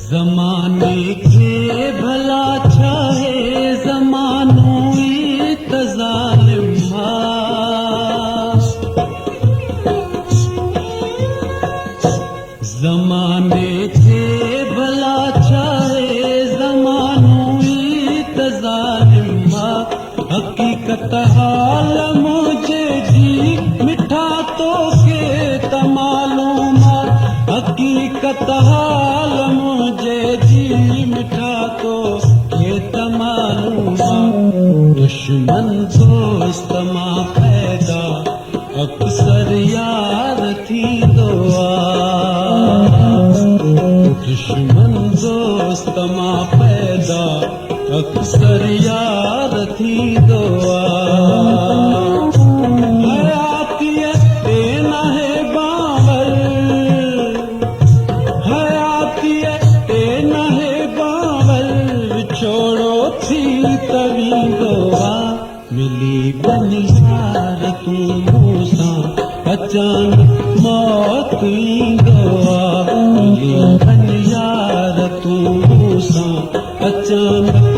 ज़माने खे भला चाहे ज़मानो ई त ज़ालिम आ। ज़माने खे भला चाहे ज़मानो ई त ज़ालिम आ। हक़ीक़त हाल मुझे जी मिठा तोखे त मालूम आ। हक़ीक़त हाल मुझे जी मिठा तोखे त मालूम आ। दुश्मन दोस्त मां पैदा अक्सर यार थींदो आ। दुश्मन दोस्त मां पैदा अक्सर यार थींदो आ। हयातीअ ते नाहे बावर, हयातीअ ते नाहे बावर, विछोड़ो थी त वेंदो आ। मिली वञ यार तूं मूंसां अचानक मौत ईंदो आ। मिली वञ यार तूं मूंसां अचानक